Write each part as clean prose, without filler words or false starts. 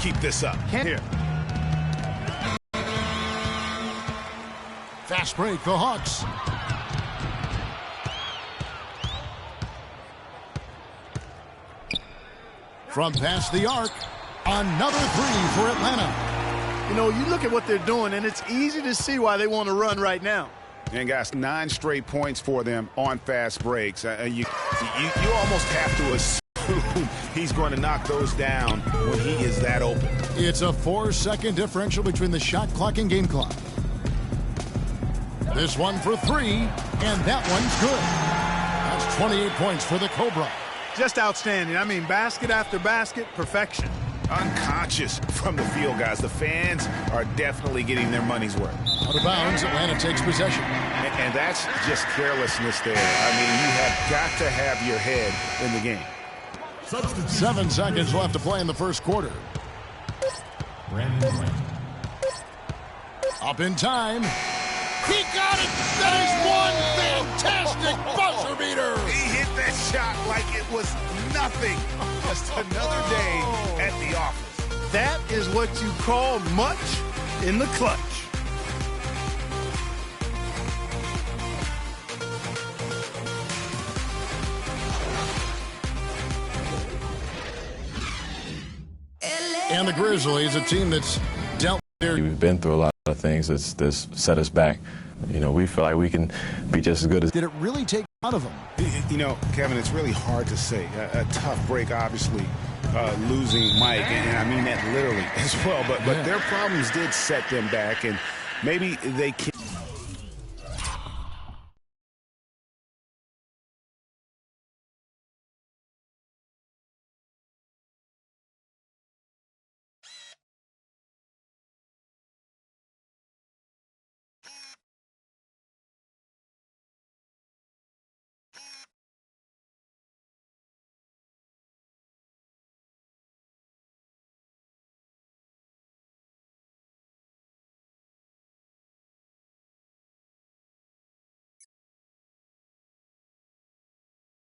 keep this up. Here. Fast break, the Hawks. From past the arc, another three for Atlanta. You know, you look at what they're doing, and it's easy to see why they want to run right now. And, guys, 9 straight points for them on fast breaks. You almost have to assume he's going to knock those down when he is that open. It's a 4-second differential between the shot clock and game clock. This one for 3, and that one's good. That's 28 points for the Cobra. Just outstanding. I mean, basket after basket, perfection. Unconscious from the field, guys. The fans are definitely getting their money's worth. Out of bounds, Atlanta takes possession. And that's just carelessness there. I mean, you have got to have your head in the game. 7 seconds left to play in the first quarter. Up in time. He got it! That is one fantastic buzzer beater! He hit that shot like it was nothing. Just another day at the office. That is what you call much in the clutch. And the Grizzlies, a team that's dealt there. We've been through a lot of things that's set us back. You know, we feel like we can be just as good as. Did it really take out of them? You know, Kevin, it's really hard to say. A tough break, obviously, losing Mike, and I mean that literally as well. But their problems did set them back, and maybe they can't.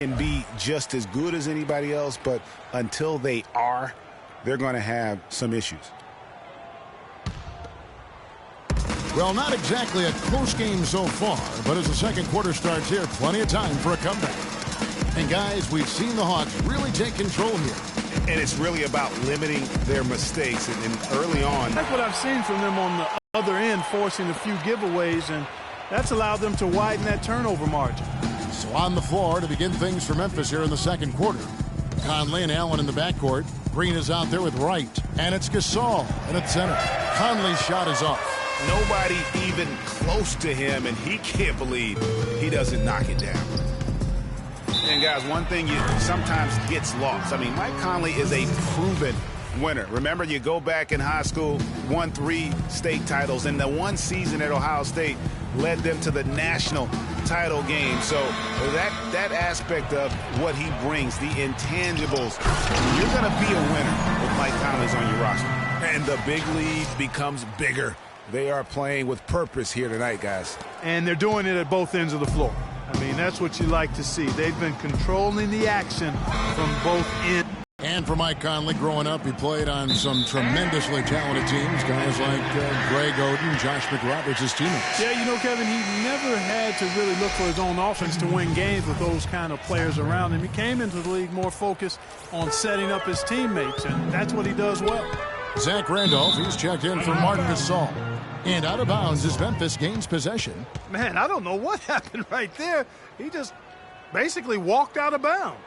Can be just as good as anybody else, but until they are, they're going to have some issues. Well, not exactly a close game so far, but as the second quarter starts here, plenty of time for a comeback. And guys, we've seen the Hawks really take control here. And it's really about limiting their mistakes. And early on, That's what I've seen from them on the other end, forcing a few giveaways, and that's allowed them to widen that turnover margin. So on the floor to begin things for Memphis here in the second quarter. Conley and Allen in the backcourt. Green is out there with Wright. And it's Gasol in at center. Conley's shot is off. nobody even close to him, and he can't believe he doesn't knock it down. And, guys, one thing you sometimes gets lost. I mean, Mike Conley is a proven winner. Remember, you go back in high school, won 3 state titles, and the one season at Ohio State led them to the national title game. So that aspect of what he brings, the intangibles, you're going to be a winner if Mike Conley's on your roster. And the big lead becomes bigger. They are playing with purpose here tonight, guys. And they're doing it at both ends of the floor. I mean, that's what you like to see. They've been controlling the action from both ends. And for Mike Conley, growing up, he played on some tremendously talented teams, guys like Greg Oden, Josh McRoberts, his teammates. Yeah, you know, Kevin, he never had to really look for his own offense to win games with those kind of players around him. He came into the league more focused on setting up his teammates, and that's what he does well. Zach Randolph, he's checked in for Martin Gasol. And out of bounds as Memphis gains possession. Man, I don't know what happened right there. He just basically walked out of bounds.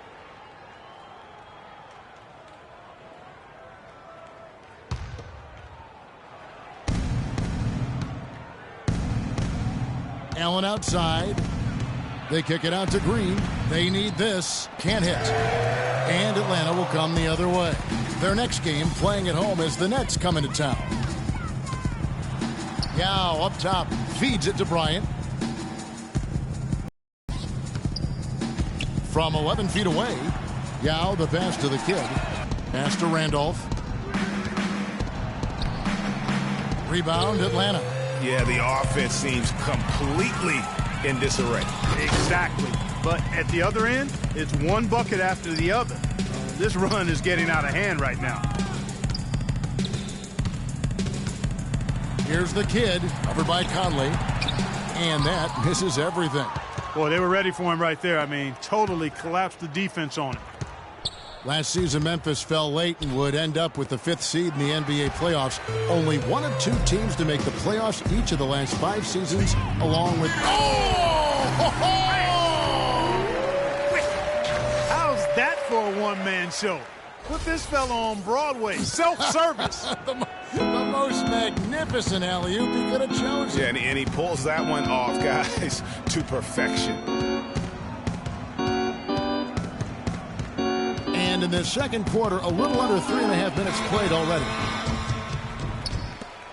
Allen outside. They kick it out to Green. They need this. Can't hit. And Atlanta will come the other way. Their next game, playing at home, as the Nets come into town. Yao up top. Feeds it to Bryant. From 11 feet away. Yao, the pass to the kid. Pass to Randolph. Rebound, Atlanta. Yeah, the offense seems completely in disarray. Exactly. But at the other end, it's one bucket after the other. This run is getting out of hand right now. Here's the kid, covered by Conley. And that misses everything. Boy, they were ready for him right there. I mean, totally collapsed the defense on him. Last season, Memphis fell late and would end up with the 5th seed in the NBA playoffs. Only one of 2 teams to make the playoffs each of the last 5 seasons, along with... How's that for a one-man show? Put this fella on Broadway. Self-service. the most magnificent alley-oop he could have chosen. Yeah, and he pulls that one off, guys, to perfection. And in the second quarter, a little under 3.5 minutes played already.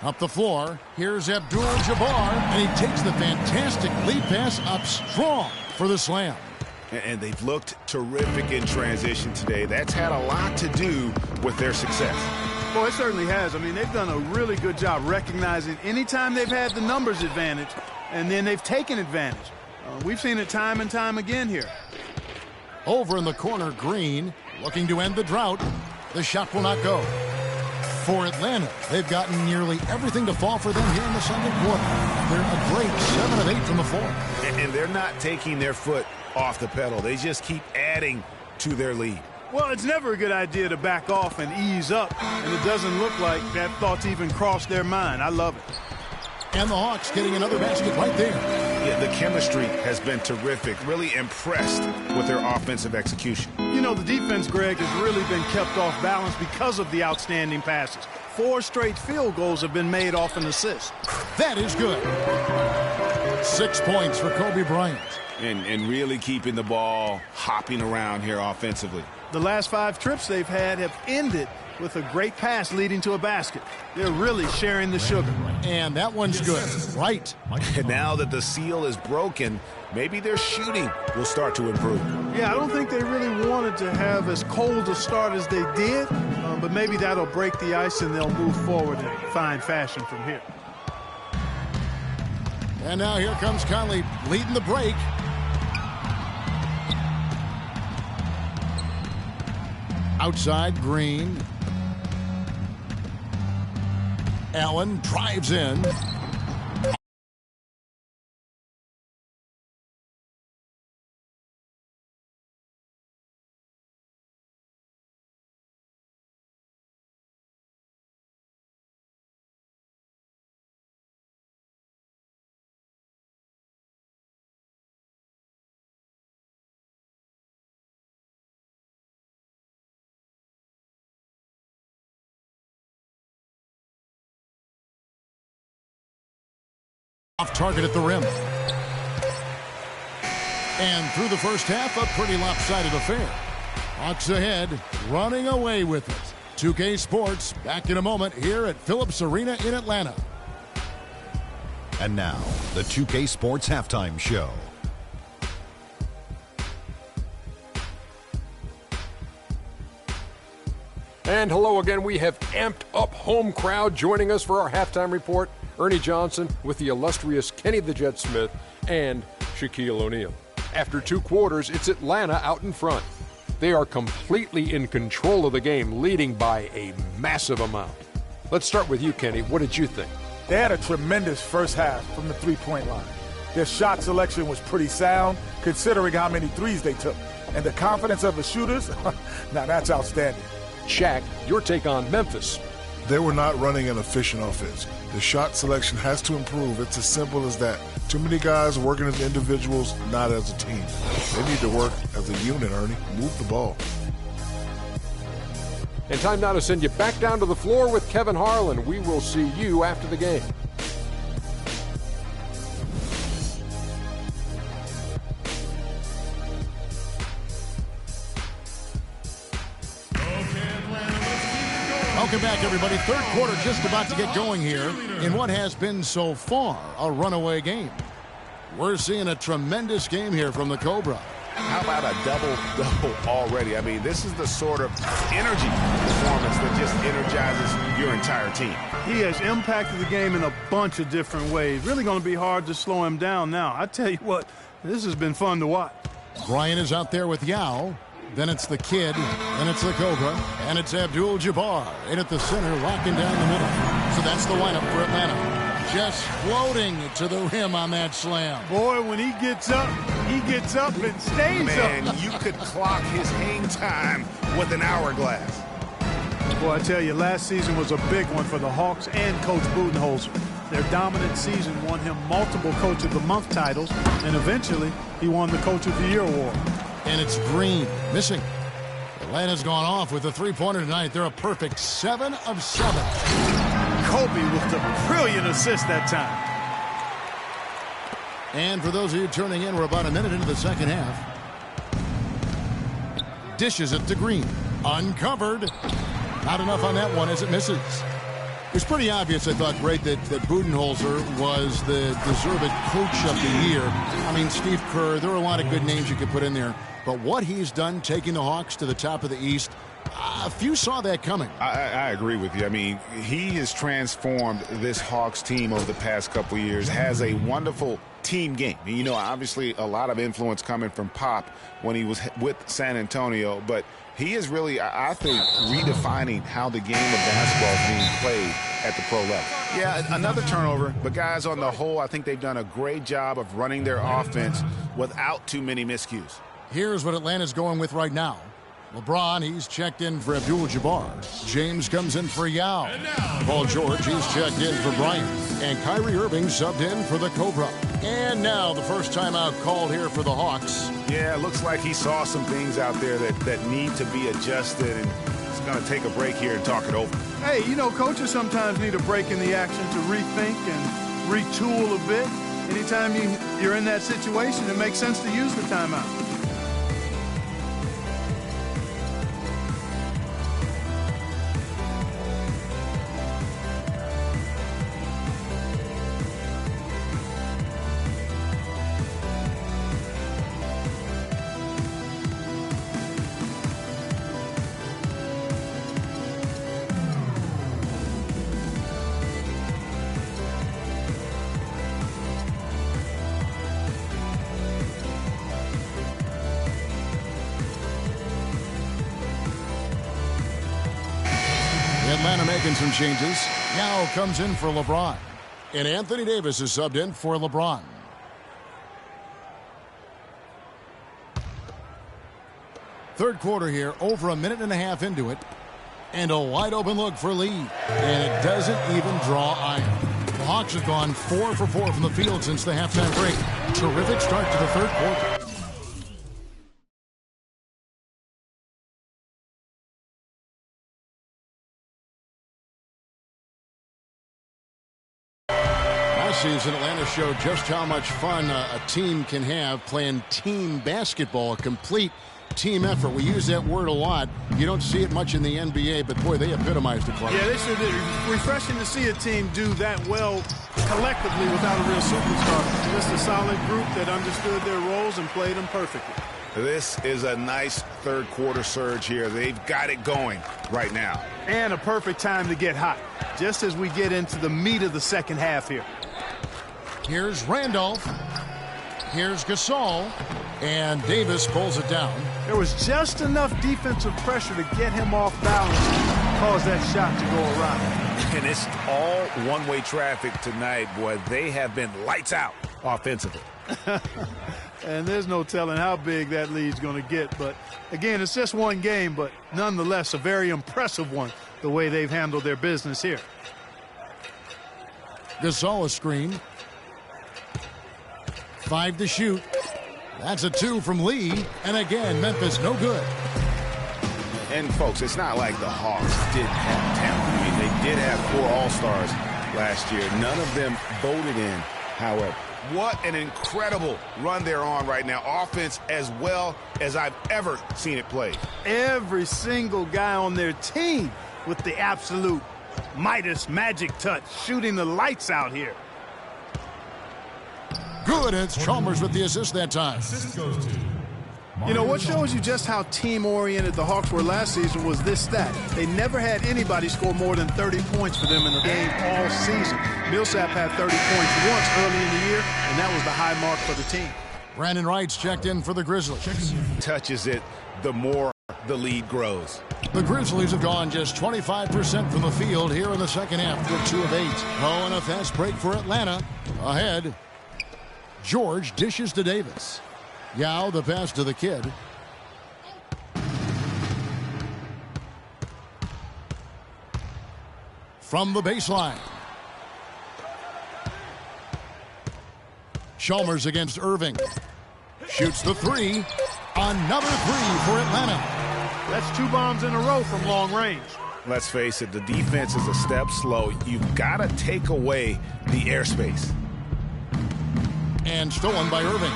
Up the floor, here's Abdul-Jabbar, and he takes the fantastic lead pass up strong for the slam. And they've looked terrific in transition today. That's had a lot to do with their success. Well, it certainly has. I mean, they've done a really good job recognizing anytime they've had the numbers advantage, and then they've taken advantage. We've seen it time and time again here. Over in the corner, Green, looking to end the drought. The shot will not go. For Atlanta, they've gotten nearly everything to fall for them here in the second quarter. They're a great 7 of 8 from the floor. And they're not taking their foot off the pedal. They just keep adding to their lead. Well, it's never a good idea to back off and ease up, and it doesn't look like that thought's even crossed their mind. I love it. And the Hawks getting another basket right there. Yeah, the chemistry has been terrific. Really impressed with their offensive execution. You know, the defense, Greg, has really been kept off balance because of the outstanding passes. 4 straight field goals have been made off an assist. That is good. 6 points for Kobe Bryant. And really keeping the ball hopping around here offensively. The last 5 trips they've had have ended with a great pass leading to a basket. They're really sharing the sugar. And that one's good. Right. And now that the seal is broken, maybe their shooting will start to improve. Yeah, I don't think they really wanted to have as cold a start as they did, but maybe that'll break the ice and they'll move forward in fine fashion from here. And now here comes Conley leading the break. Outside, Green. Allen drives in. Off target at the rim. And through the first half, a pretty lopsided affair. Hawks ahead, running away with it. 2K Sports, back in a moment here at Phillips Arena in Atlanta. And now, the 2K Sports Halftime Show. And hello again. We have amped up home crowd joining us for our halftime report. Ernie Johnson with the illustrious Kenny the Jet Smith and Shaquille O'Neal. After 2 quarters, it's Atlanta out in front. They are completely in control of the game, leading by a massive amount. Let's start with you, Kenny. What did you think? They had a tremendous first half from the three-point line. Their shot selection was pretty sound, considering how many threes they took. And the confidence of the shooters, now that's outstanding. Shaq, your take on Memphis. They were not running an efficient offense. The shot selection has to improve. It's as simple as that. Too many guys working as individuals, not as a team. They need to work as a unit, Ernie. Move the ball. And time now to send you back down to the floor with Kevin Harlan. We will see you after the game. Welcome back, everybody. Third quarter just about to get going here in what has been so far a runaway game. We're seeing a tremendous game here from the Cobra. How about a double-double already? I mean, this is the sort of energy performance that just energizes your entire team. He has impacted the game in a bunch of different ways. Really going to be hard to slow him down now. I tell you what, this has been fun to watch. Bryant is out there with Yao. Then it's the kid, then it's the Cobra, and it's Abdul-Jabbar in at the center, locking down the middle. So that's the lineup for Atlanta. just floating to the rim on that slam. Boy, when he gets up and stays up. Man, you could clock his hang time with an hourglass. Boy, I tell you, last season was a big one for the Hawks and Coach Budenholzer. Their dominant season won him multiple Coach of the Month titles, and eventually he won the Coach of the Year award. And it's Green missing. Atlanta's gone off with a three-pointer tonight. They're a perfect 7 of 7. Kobe with the brilliant assist that time. And for those of you turning in, we're about a minute into the second half. Dishes it to Green. Uncovered. Not enough on that one as it misses. It was pretty obvious, I thought, Greg, that Budenholzer was the deserved coach of the year. I mean, Steve Kerr, there are a lot of good names you could put in there. But what he's done taking the Hawks to the top of the East, a few saw that coming. I agree with you. I mean, he has transformed this Hawks team over the past couple of years, has a wonderful team game. You know, obviously a lot of influence coming from Pop when he was with San Antonio, but he is really, I think, redefining how the game of basketball is being played at the pro level. Yeah, another turnover, but guys, on the whole, I think they've done a great job of running their offense without too many miscues. Here's what Atlanta's going with right now. LeBron, he's checked in for Abdul-Jabbar. James comes in for Yao. Paul George, he's checked in for Bryant. And Kyrie Irving subbed in for the Cobra. And now the first timeout called here for the Hawks. Yeah, it looks like he saw some things out there that need to be adjusted, and he's going to take a break here and talk it over. Hey, you know, coaches sometimes need a break in the action to rethink and retool a bit. Anytime you're in that situation, it makes sense to use the timeout. Atlanta making some changes. Now comes in for LeBron. And Anthony Davis is subbed in for LeBron. Third quarter here, over a minute and a half into it. And a wide open look for Lee. And it doesn't even draw iron. The Hawks have gone 4 for 4 from the field since the halftime break. Terrific start to the third quarter. Season, Atlanta showed just how much fun a team can have playing team basketball, a complete team effort. We use that word a lot. You don't see it much in the NBA, but boy, they epitomized it. Yeah, they sure did. Refreshing to see a team do that well collectively without a real superstar. Just a solid group that understood their roles and played them perfectly. This is a nice third quarter surge here. They've got it going right now. And a perfect time to get hot, just as we get into the meat of the second half here. Here's Randolph. Here's Gasol. And Davis pulls it down. There was just enough defensive pressure to get him off balance, cause that shot to go around. And it's all one-way traffic tonight, boy. They have been lights out offensively. And there's no telling how big that lead's going to get. But, again, it's just one game, but nonetheless a very impressive one, the way they've handled their business here. Gasol a screen. 5 to shoot. That's a 2 from Lee. And again, Memphis no good. And, folks, it's not like the Hawks didn't have talent. I mean, they did have 4 All-Stars last year. None of them voted in, however. What an incredible run they're on right now. Offense as well as I've ever seen it played. Every single guy on their team with the absolute Midas magic touch, shooting the lights out here. Good. It's Chalmers with the assist that time. You know, what shows you just how team-oriented the Hawks were last season was this stat. They never had anybody score more than 30 points for them in the game all season. Millsap had 30 points once early in the year, and that was the high mark for the team. Brandon Wright's checked in for the Grizzlies. Touches it, the more the lead grows. The Grizzlies have gone just 25% from the field here in the second half with 2 of 8. Oh, and a fast break for Atlanta. Ahead. George dishes to Davis. Yao, the pass to the kid. From the baseline. Chalmers against Irving. Shoots the 3. Another 3 for Atlanta. That's 2 bombs in a row from long range. Let's face it, the defense is a step slow. You've got to take away the airspace. And stolen by Irving.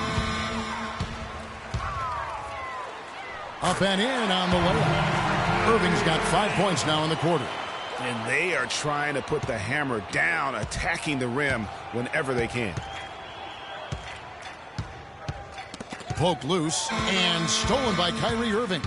Up and in on the layup. Irving's got 5 points now in the quarter. And they are trying to put the hammer down, attacking the rim whenever they can. Poked loose and stolen by Kyrie Irving.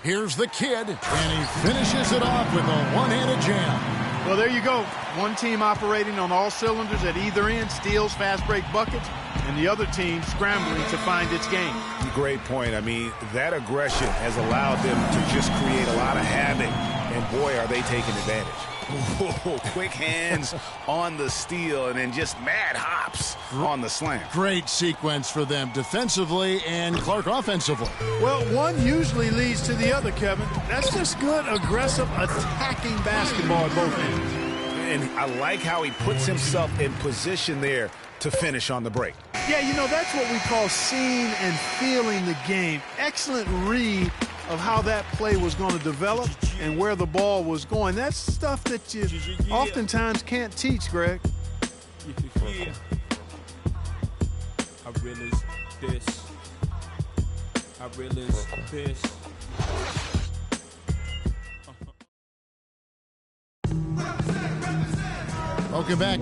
Here's the kid, and he finishes it off with a one-handed jam. Well, there you go. One team operating on all cylinders at either end, steals, fast break buckets, and the other team scrambling to find its game. Great point. I mean, that aggression has allowed them to just create a lot of havoc, and boy, are they taking advantage. Whoa, quick hands on the steal, and then just mad hops on the slam. Great sequence for them defensively and Clark offensively. Well, one usually leads to the other, Kevin. That's just good, aggressive, attacking basketball at both ends. And I like how he puts himself in position there to finish on the break. Yeah, you know, that's what we call seeing and feeling the game. Excellent read of how that play was going to develop and where the ball was going. That's stuff that you oftentimes can't teach, Greg. Yeah. I realize this. I realize this. Welcome back.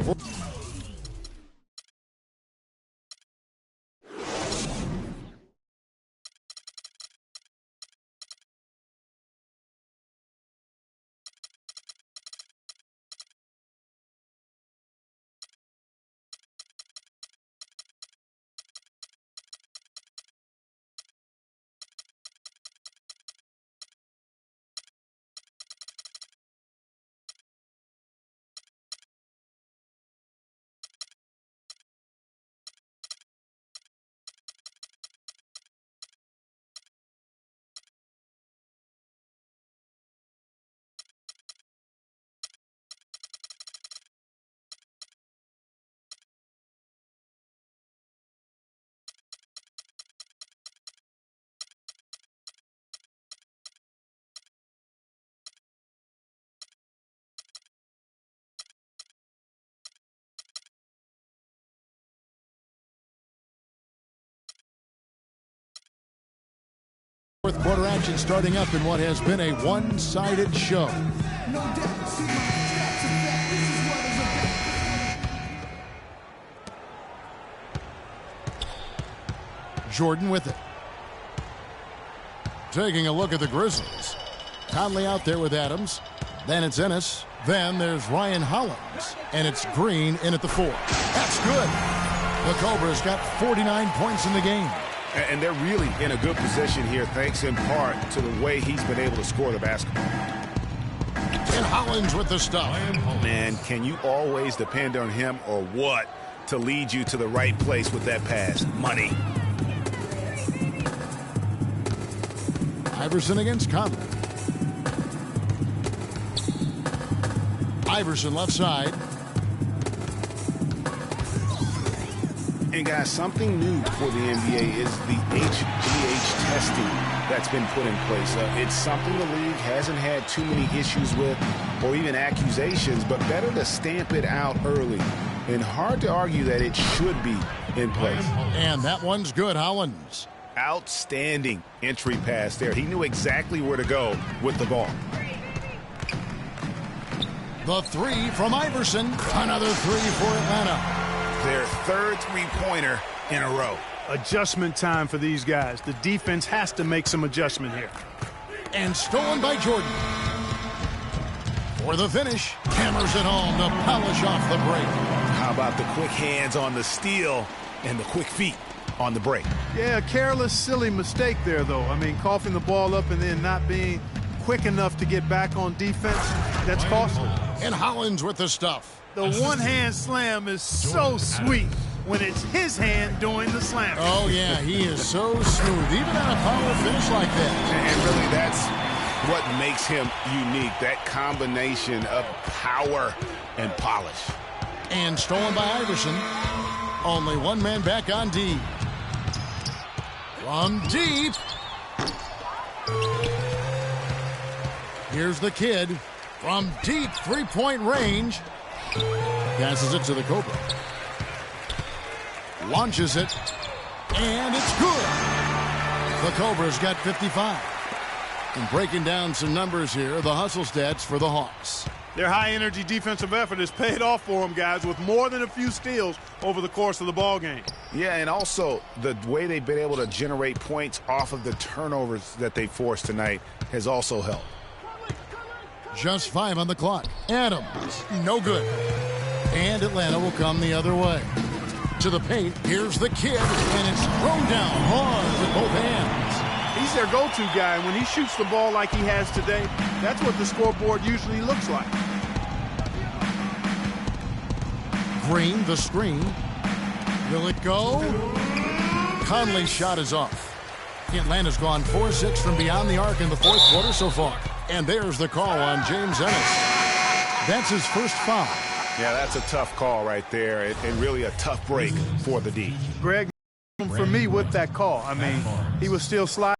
Fourth quarter action starting up in what has been a one-sided show. Jordan with it. Taking a look at the Grizzlies. Conley out there with Adams. Then it's Ennis. Then there's Ryan Hollins. And it's Green in at the 4. That's good. The Cobras got 49 points in the game. And they're really in a good position here, thanks in part to the way he's been able to score the basketball. And Hollins with the stuff. Man, can you always depend on him or what to lead you to the right place with that pass? Money. Iverson against Conley. Iverson left side. And guys, something new for the NBA is the HGH testing that's been put in place. It's something the league hasn't had too many issues with or even accusations, but better to stamp it out early. And hard to argue that it should be in place. And that one's good, Hollins. Outstanding entry pass there. He knew exactly where to go with the ball. The 3 from Iverson. Another 3 for Atlanta. Their third three-pointer in a row. Adjustment time for these guys. The defense has to make some adjustment here. And stolen by Jordan. For the finish, hammers it home to polish off the break. How about the quick hands on the steal and the quick feet? on the break. Yeah, a careless, silly mistake there, though. I mean, coughing the ball up and then not being quick enough to get back on defense, that's costly. And Hollins with the stuff. The one-hand slam is so sweet when it's his hand doing the slam. Oh, yeah, he is so smooth, even on a power finish like that. And really, that's what makes him unique, that combination of power and polish. And stolen by Iverson. Only one man back on D. From deep. Here's the kid. From deep three-point range. Passes it to the Cobra. Launches it. And it's good. The Cobra's got 55. And breaking down some numbers here, the hustle stats for the Hawks. Their high-energy defensive effort has paid off for them, guys, with more than a few steals over the course of the ball game. Yeah, and also the way they've been able to generate points off of the turnovers that they forced tonight has also helped. Just 5 on the clock. Adams, no good. And Atlanta will come the other way. To the paint, here's the kid, and it's thrown down hard with both hands. He's their go-to guy, and when he shoots the ball like he has today, that's what the scoreboard usually looks like. Green, the screen. Will it go? Conley's shot is off. Atlanta's gone 4-6 from beyond the arc in the fourth quarter so far. And there's the call on James Ennis. That's his first foul. Yeah, that's a tough call right there, and really a tough break for the D. Greg, for me, with that call, I mean, he was still sliding.